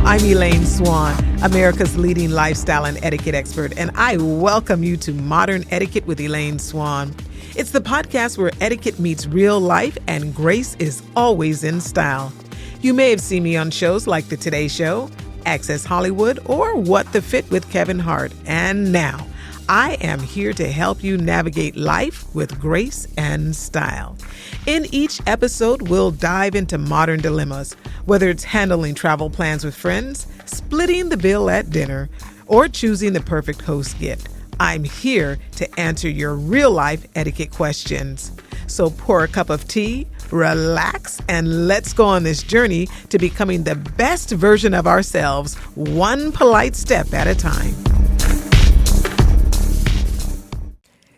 I'm Elaine Swann, America's leading lifestyle and etiquette expert, and I welcome you to Modern Etiquette with Elaine Swann. It's the podcast where etiquette meets real life and grace is always in style. You may have seen me on shows like The Today Show, Access Hollywood, or What the Fit with Kevin Hart. And now, I am here to help you navigate life with grace and style. In each episode, we'll dive into modern dilemmas, whether it's handling travel plans with friends, splitting the bill at dinner, or choosing the perfect host gift. I'm here to answer your real-life etiquette questions. So pour a cup of tea, relax, and let's go on this journey to becoming the best version of ourselves, one polite step at a time.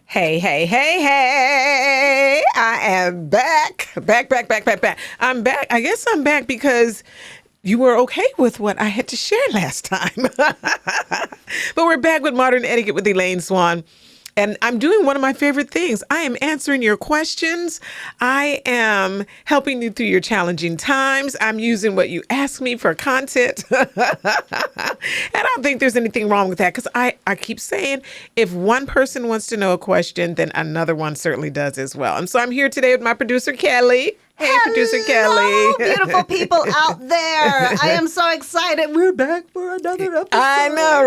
Hey. I am back. I'm back. I guess I'm back because you were okay with what I had to share last time. But we're back with Modern Etiquette with Elaine Swann. And I'm doing one of my favorite things. I am answering your questions. I am helping you through your challenging times. I'm using what you ask me for content. And I don't think there's anything wrong with that because I keep saying if one person wants to know a question, then another one certainly does as well. And so I'm here today with my producer, Kelly. Hey, Hello, producer Kelly. beautiful people out there. I am so excited. We're back for another episode. I know,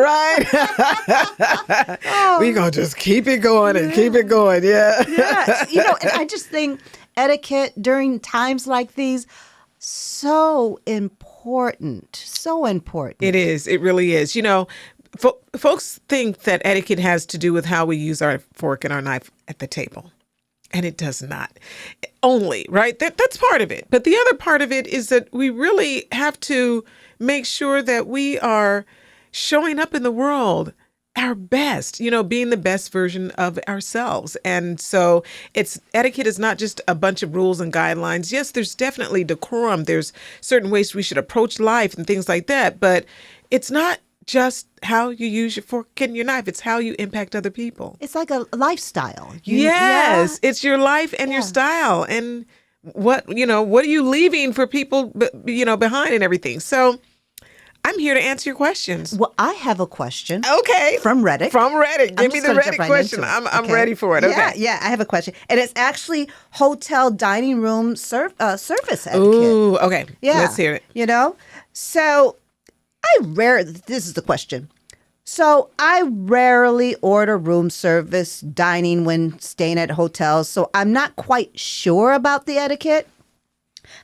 right? We're going to just keep it going and keep it going. Yeah. Yes. And I just think etiquette during times like these, so important. So important. It is. It really is. Folks think that etiquette has to do with how we use our fork and our knife at the table. And it does not. Only, right? That's part of it. But the other part of it is that we really have to make sure that we are showing up in the world our best, being the best version of ourselves. And so etiquette is not just a bunch of rules and guidelines. Yes, there's definitely decorum. There's certain ways we should approach life and things like that. But it's not just how you use your fork and your knife. It's how you impact other people. It's like a lifestyle. Yes, it's your life and your style. And what are you leaving for people, behind and everything. So I'm here to answer your questions. Well, I have a question. Okay. From Reddit. Give me the Reddit question. I'm ready for it. Okay. Yeah, I have a question. And it's actually hotel dining room service etiquette. Ooh, okay. Yeah. Let's hear it. So this is the question. So I rarely order room service dining when staying at hotels, so I'm not quite sure about the etiquette.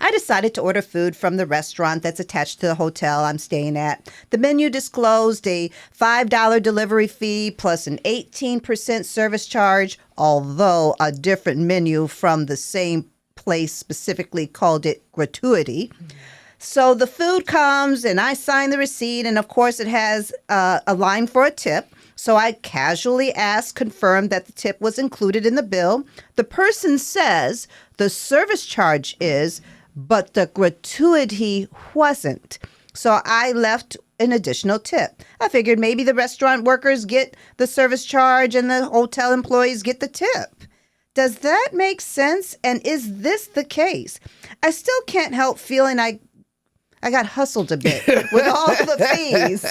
I decided to order food from the restaurant that's attached to the hotel I'm staying at. The menu disclosed a $5 delivery fee plus an 18% service charge, although a different menu from the same place specifically called it gratuity. So the food comes and I sign the receipt, and of course it has a line for a tip. So I casually confirm that the tip was included in the bill. The person says the service charge is, but the gratuity wasn't. So I left an additional tip. I figured maybe the restaurant workers get the service charge and the hotel employees get the tip. Does that make sense? And is this the case? I still can't help feeling I got hustled a bit with all the fees.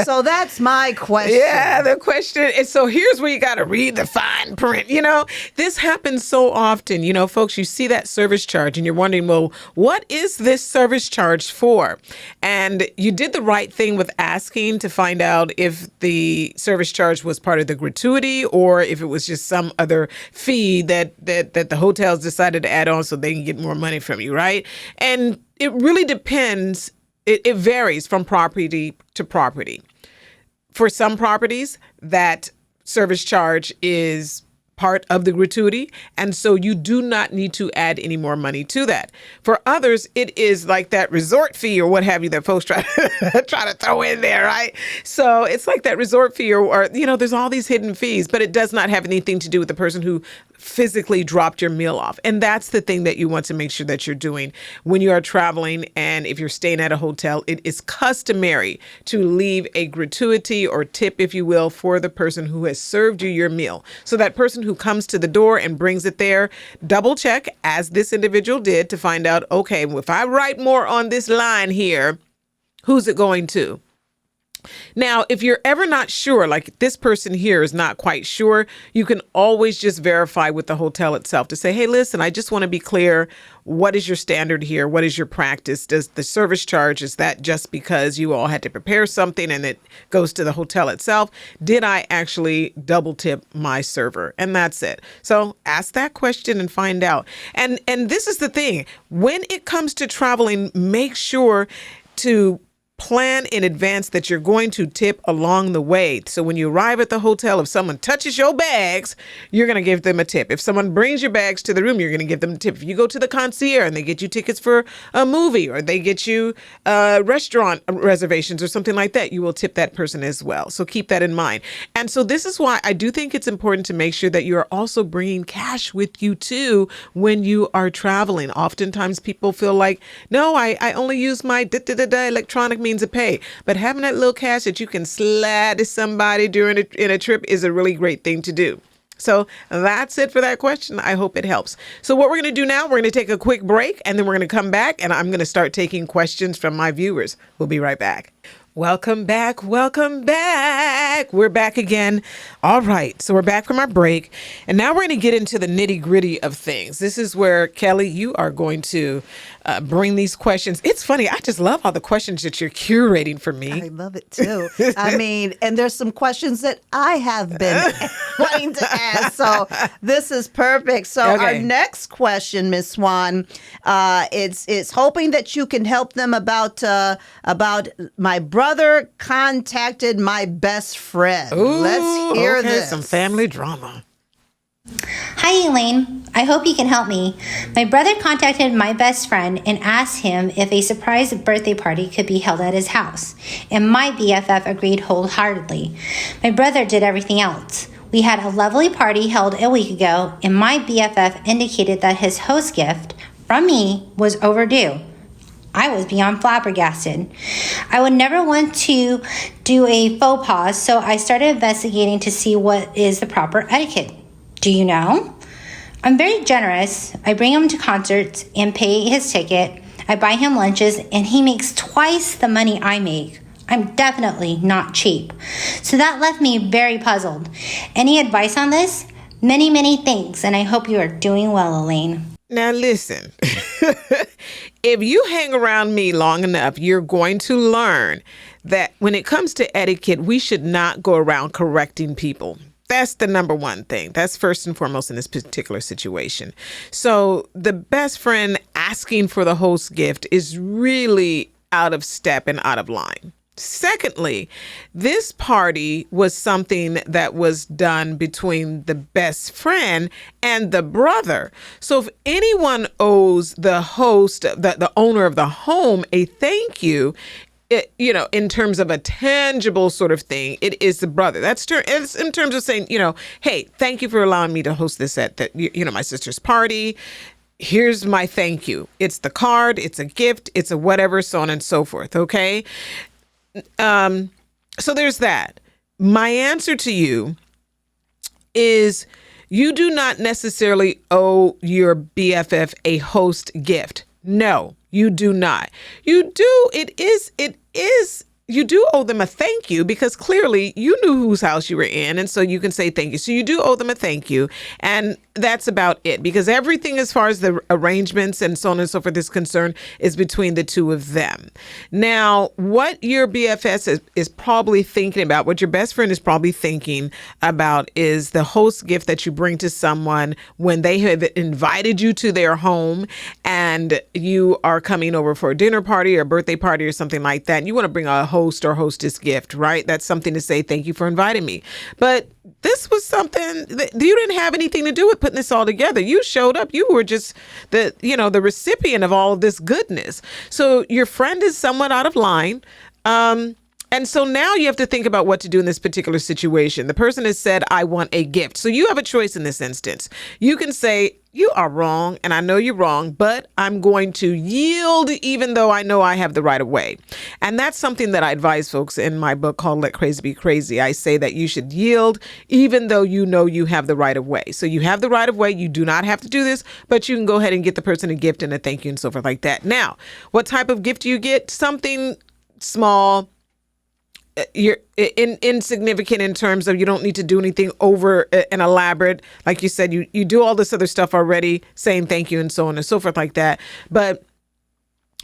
So that's my question. Yeah, the question is, so here's where you got to read the fine print. This happens so often. Folks, you see that service charge and you're wondering, well, what is this service charge for? And you did the right thing with asking to find out if the service charge was part of the gratuity or if it was just some other fee that the hotels decided to add on so they can get more money from you, right? And it really depends. It varies from property to property. For some properties, that service charge is part of the gratuity, and so you do not need to add any more money to that. For others, it is like that resort fee or what have you that folks try to throw in there, right? So it's like that resort fee or there's all these hidden fees, but it does not have anything to do with the person who physically dropped your meal off. And that's the thing that you want to make sure that you're doing when you are traveling. And if you're staying at a hotel, it is customary to leave a gratuity or tip, if you will, for the person who has served you your meal. So that person who comes to the door and brings it there, double check, as this individual did, to find out, okay, if I write more on this line here, who's it going to? Now, if you're ever not sure, like this person here is not quite sure, you can always just verify with the hotel itself to say, hey, listen, I just want to be clear. What is your standard here? What is your practice? Does the service charge, is that just because you all had to prepare something and it goes to the hotel itself? Did I actually double tip my server? And that's it. So ask that question and find out. And this is the thing. When it comes to traveling, make sure to plan in advance that you're going to tip along the way. So when you arrive at the hotel, if someone touches your bags, you're going to give them a tip. If someone brings your bags to the room, you're going to give them a tip. If you go to the concierge and they get you tickets for a movie, or they get you restaurant reservations or something like that, you will tip that person as well. So keep that in mind. And so this is why I do think it's important to make sure that you are also bringing cash with you too when you are traveling. Oftentimes people feel like, no, I only use my electronic means of pay. But having that little cash that you can slide to somebody in a trip is a really great thing to do. So that's it for that question. I hope it helps. So what we're going to do now, we're going to take a quick break, and then we're going to come back, and I'm going to start taking questions from my viewers. We'll be right back. Welcome back. Welcome back. We're back again. All right. So we're back from our break. And now we're going to get into the nitty gritty of things. This is where, Kelly, you are going to bring these questions. It's funny. I just love all the questions that you're curating for me. I love it too. I mean, and there's some questions that I have been wanting to ask. So this is perfect. So our next question, Ms. Swann, it's hoping that you can help them about my brother contacted my best friend. Ooh, let's hear this. Some family drama. Hi, Elaine. I hope you can help me. My brother contacted my best friend and asked him if a surprise birthday party could be held at his house, and my BFF agreed wholeheartedly. My brother did everything else. We had a lovely party held a week ago, and my BFF indicated that his host gift from me was overdue. I was beyond flabbergasted. I would never want to do a faux pas, so I started investigating to see what is the proper etiquette. Do you know? I'm very generous. I bring him to concerts and pay his ticket. I buy him lunches, and he makes twice the money I make. I'm definitely not cheap. So that left me very puzzled. Any advice on this? Many, many thanks, and I hope you are doing well, Elaine. Now listen, if you hang around me long enough, you're going to learn that when it comes to etiquette, we should not go around correcting people. That's the number one thing. That's first and foremost in this particular situation. So the best friend asking for the host gift is really out of step and out of line. Secondly, this party was something that was done between the best friend and the brother. So if anyone owes the host, the owner of the home, a thank you, in terms of a tangible sort of thing, it is the brother. It's in terms of saying, hey, thank you for allowing me to host this at my sister's party. Here's my thank you. It's the card, it's a gift, it's a whatever, so on and so forth. Okay. So there's that. My answer to you is you do not necessarily owe your BFF a host gift. No, you do not. You do owe them a thank you because clearly you knew whose house you were in. And so you can say thank you. So you do owe them a thank you. And that's about it, because everything as far as the arrangements and so on and so forth is concerned is between the two of them. Now, what your BFS is probably thinking about, what your best friend is probably thinking about, is the host gift that you bring to someone when they have invited you to their home and you are coming over for a dinner party or a birthday party or something like that. And you want to bring a host or hostess gift, right? That's something to say, thank you for inviting me. But this was something that you didn't have anything to do with putting this all together. You showed up. You were just the recipient of all of this goodness. So your friend is somewhat out of line. And so now you have to think about what to do in this particular situation. The person has said, I want a gift. So you have a choice in this instance. You can say, you are wrong, and I know you're wrong, but I'm going to yield even though I know I have the right of way. And that's something that I advise folks in my book called Let Crazy Be Crazy. I say that you should yield even though you know you have the right of way. So you have the right of way. You do not have to do this, but you can go ahead and get the person a gift and a thank you and so forth like that. Now, what type of gift do you get? Something small. You're insignificant in terms of you don't need to do anything over and elaborate. Like you said, you do all this other stuff already, saying thank you and so on and so forth like that. But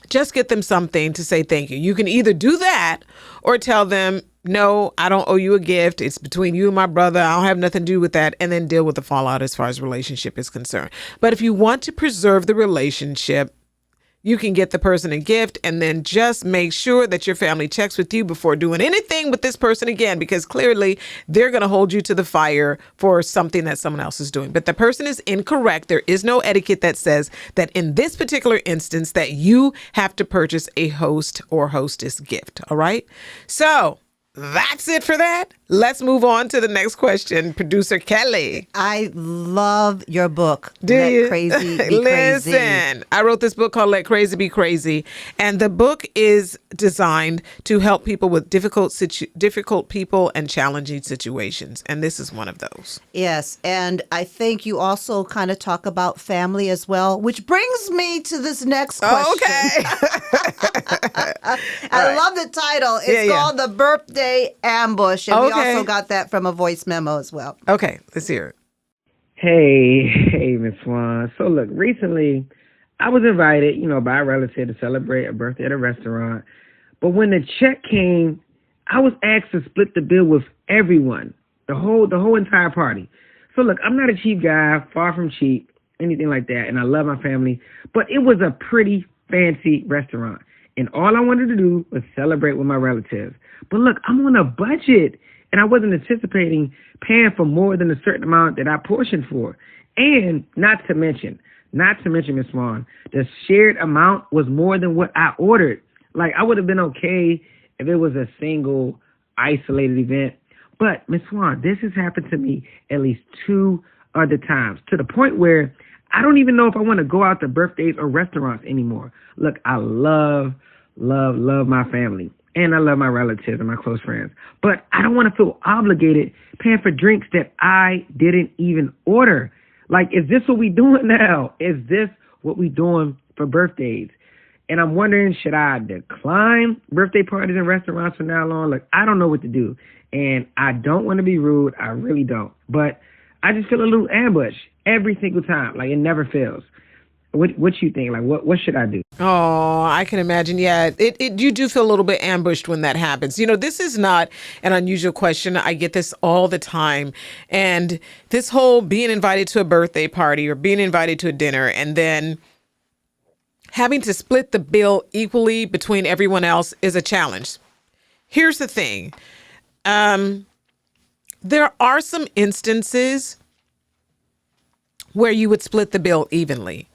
just get them something to say thank you. You can either do that or tell them, no, I don't owe you a gift. It's between you and my brother. I don't have nothing to do with that. And then deal with the fallout as far as relationship is concerned. But if you want to preserve the relationship, you can get the person a gift and then just make sure that your family checks with you before doing anything with this person again, because clearly they're going to hold you to the fire for something that someone else is doing. But the person is incorrect. There is no etiquette that says that in this particular instance that you have to purchase a host or hostess gift. All right. So that's it for that. Let's move on to the next question. Producer Kelly. I love your book. Do Let you? Crazy Be Listen, Crazy. I wrote this book called Let Crazy Be Crazy. And the book is designed to help people with difficult people and challenging situations. And this is one of those. Yes, and I think you also kind of talk about family as well, which brings me to this next question. Okay. I love the title. It's called The Birthday Ambush. And we also got that from a voice memo as well. Okay, let's hear it. Hey, Miss Swann. So look, recently I was invited, by a relative to celebrate a birthday at a restaurant. But when the check came, I was asked to split the bill with everyone, the whole entire party. So look, I'm not a cheap guy, far from cheap, anything like that, and I love my family. But it was a pretty fancy restaurant, and all I wanted to do was celebrate with my relatives. But look, I'm on a budget, and I wasn't anticipating paying for more than a certain amount that I portioned for. And not to mention, Miss Swann, the shared amount was more than what I ordered. Like, I would have been okay if it was a single, isolated event. But, Miss Swann, this has happened to me at least 2 other times, to the point where I don't even know if I want to go out to birthdays or restaurants anymore. Look, I love my family, and I love my relatives and my close friends. But I don't want to feel obligated paying for drinks that I didn't even order. Like, is this what we doing now? Is this what we doing for birthdays? And I'm wondering, should I decline birthday parties and restaurants from now on? Look, I don't know what to do. And I don't want to be rude. I really don't. But I just feel a little ambush every single time. Like, it never fails. What you think? Like, what should I do? Oh, I can imagine. Yeah, you do feel a little bit ambushed when that happens. This is not an unusual question. I get this all the time. And this whole being invited to a birthday party or being invited to a dinner and then having to split the bill equally between everyone else is a challenge. Here's the thing. There are some instances where you would split the bill evenly.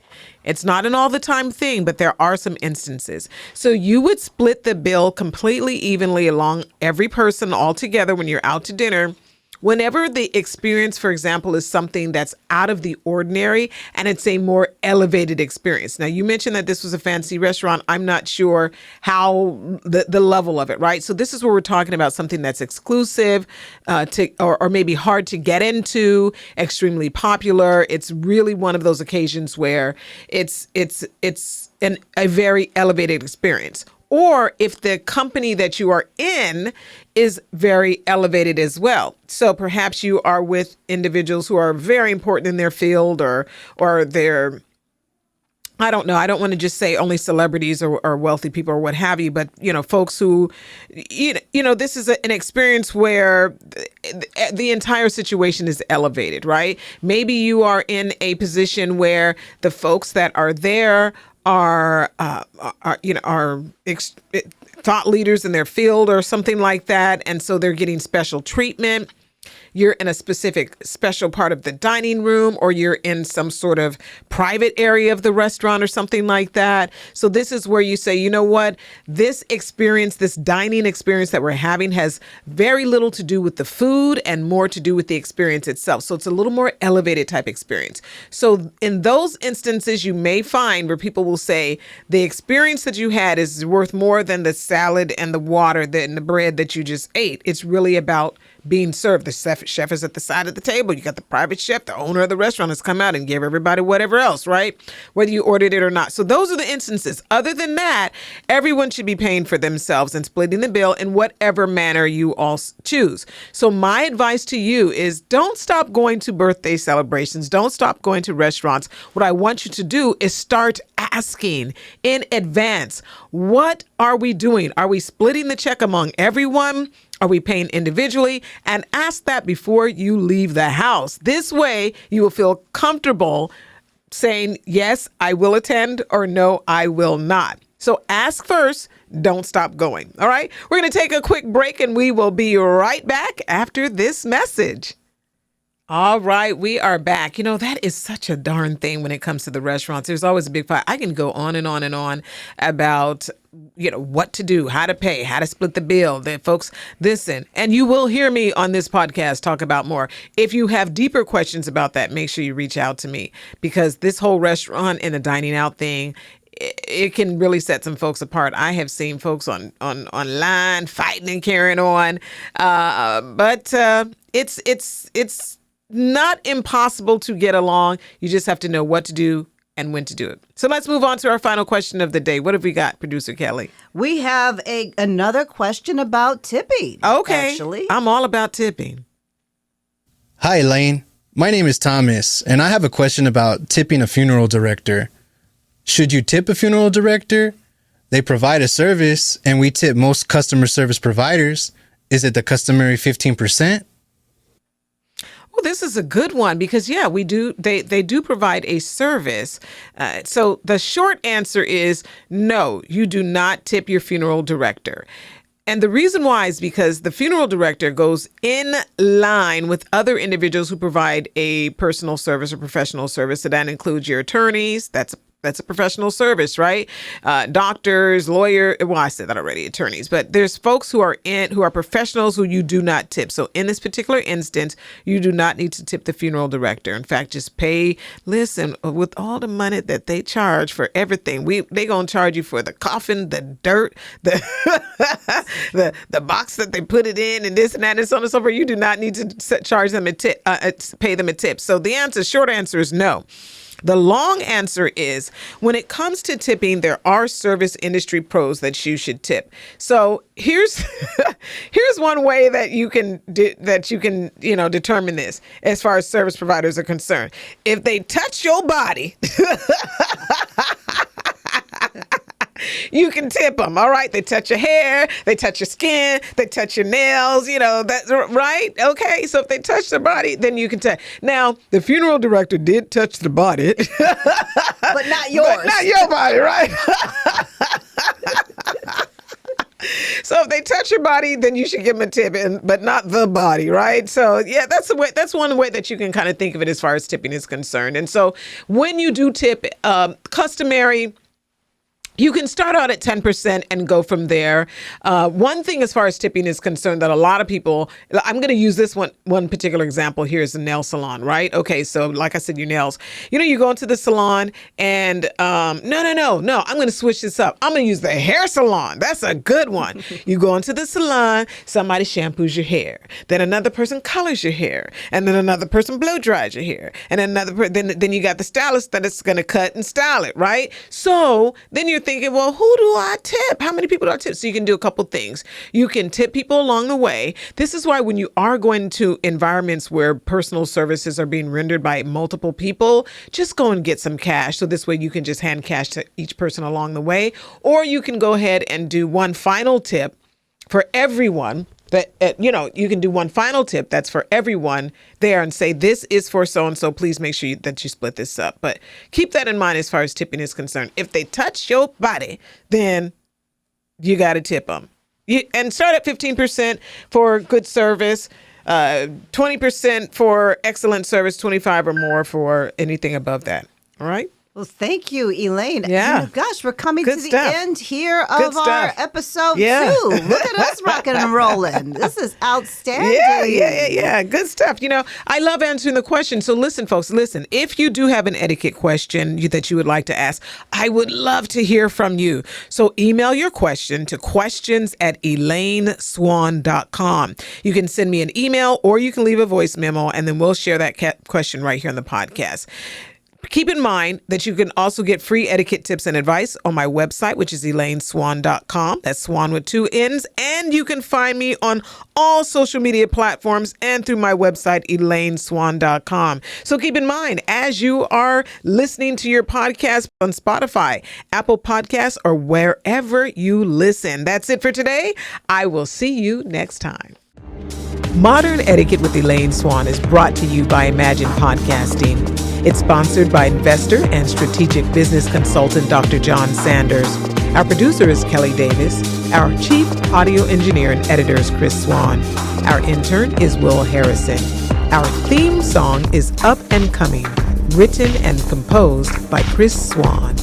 It's not an all the time thing, but there are some instances. So you would split the bill completely evenly along every person all together when you're out to dinner. Whenever the experience, for example, is something that's out of the ordinary and it's a more elevated experience. Now, you mentioned that this was a fancy restaurant. I'm not sure how the level of it, right? So this is where we're talking about something that's exclusive or maybe hard to get into, extremely popular. It's really one of those occasions where it's a very elevated experience. Or if the company that you are in is very elevated as well. So perhaps you are with individuals who are very important in their field or they're, I don't know. I don't want to just say only celebrities or wealthy people or what have you, but, folks who, this is an experience where the entire situation is elevated, right? Maybe you are in a position where the folks that are there are thought leaders in their field or something like that. And so they're getting special treatment. You're in a special part of the dining room, or you're in some sort of private area of the restaurant or something like that. So this is where you say, you know what, this experience, this dining experience that we're having has very little to do with the food and more to do with the experience itself. So it's a little more elevated type experience. So in those instances, you may find where people will say the experience that you had is worth more than the salad and the water and the bread that you just ate. It's really about being served. The chef is at the side of the table. You got the private chef, the owner of the restaurant has come out and give everybody whatever else, right? Whether you ordered it or not. So those are the instances. Other than that, everyone should be paying for themselves and splitting the bill in whatever manner you all choose. So my advice to you is don't stop going to birthday celebrations. Don't stop going to restaurants. What I want you to do is start asking in advance, what are we doing? Are we splitting the check among everyone? Are we paying individually? And ask that before you leave the house. This way, you will feel comfortable saying, yes, I will attend, or no, I will not. So ask first, don't stop going. All right, we're going to take a quick break and we will be right back after this message. All right, we are back. You know, that is such a darn thing when it comes to the restaurants. There's always a big fight. I can go on and on and on about, you know, what to do, how to pay, how to split the bill. That folks, listen, and you will hear me on this podcast talk about more. If you have deeper questions about that, make sure you reach out to me, because this whole restaurant and the dining out thing, it can really set some folks apart. I have seen folks online fighting and carrying on, but it's not impossible to get along. You just have to know what to do and when to do it. So let's move on to our final question of the day. What have we got, Producer Kelly? We have another question about tipping. Okay. Actually, I'm all about tipping. Hi, Elaine. My name is Thomas, and I have a question about tipping a funeral director. Should you tip a funeral director? They provide a service, and we tip most customer service providers. Is it the customary 15%? Well, this is a good one because, yeah, we do. They do provide a service. So the short answer is no, you do not tip your funeral director. And the reason why is because the funeral director goes in line with other individuals who provide a personal service or professional service. So that includes your attorneys. That's a professional service, right? Doctors, lawyers. Well, I said that already, attorneys. But there's folks who are professionals who you do not tip. So in this particular instance, you do not need to tip the funeral director. In fact, just pay. Listen, with all the money that they charge for everything, they gonna charge you for the coffin, the dirt, the the box that they put it in, and this and that and so on and so forth. You do not need to charge them pay them a tip. So the short answer is no. The long answer is, when it comes to tipping, there are service industry pros that you should tip. So here's one way that you can determine this as far as service providers are concerned. If they touch your body, you can tip them. All right. They touch your hair, they touch your skin, they touch your nails, that's right. Okay. So if they touch the body, then you can tip. Now, the funeral director did touch the body, but not yours. But not your body, right? So if they touch your body, then you should give them a tip, but not the body, right? So yeah, that's one way that you can kind of think of it as far as tipping is concerned. And so when you do tip, customary, you can start out at 10% and go from there. One thing as far as tipping is concerned that a lot of people, I'm going to use this one particular example here is the nail salon, right? Okay, so like I said, your nails. You go into the salon and no, I'm going to switch this up. I'm going to use the hair salon. That's a good one. You go into the salon, somebody shampoos your hair. Then another person colors your hair. And then another person blow dries your hair. And then you got the stylist that is going to cut and style it, right? So then you're thinking, well, who do I tip? How many people do I tip? So you can do a couple things. You can tip people along the way. This is why when you are going to environments where personal services are being rendered by multiple people, just go and get some cash. So this way you can just hand cash to each person along the way. Or you can go ahead and do one final tip for everyone. You can do one final tip that's for everyone there and say, this is for so-and-so. Please make sure that you split this up. But keep that in mind as far as tipping is concerned. If they touch your body, then you got to tip them. And start at 15% for good service, 20% for excellent service, 25 or more for anything above that. All right? Well, thank you, Elaine. Yeah. Gosh, we're coming Good to the stuff. end here Good of our stuff. episode Yeah. 2. Look at us rocking and rolling. This is outstanding. Yeah. Good stuff. I love answering the question. So listen, folks, if you do have an etiquette question that you would like to ask, I would love to hear from you. So email your question to questions@elaineswann.com. You can send me an email or you can leave a voice memo and then we'll share that question right here on the podcast. Keep in mind that you can also get free etiquette tips and advice on my website, which is elaineswann.com. That's Swan with 2 N's. And you can find me on all social media platforms and through my website, elaineswann.com. So keep in mind, as you are listening to your podcast on Spotify, Apple Podcasts, or wherever you listen. That's it for today. I will see you next time. Modern Etiquette with Elaine Swann is brought to you by Imagine Podcasting. It's sponsored by investor and strategic business consultant Dr. John Sanders. Our producer is Kelly Davis. Our chief audio engineer and editor is Chris Swan. Our intern is Will Harrison. Our theme song is Up and Coming, written and composed by Chris Swan.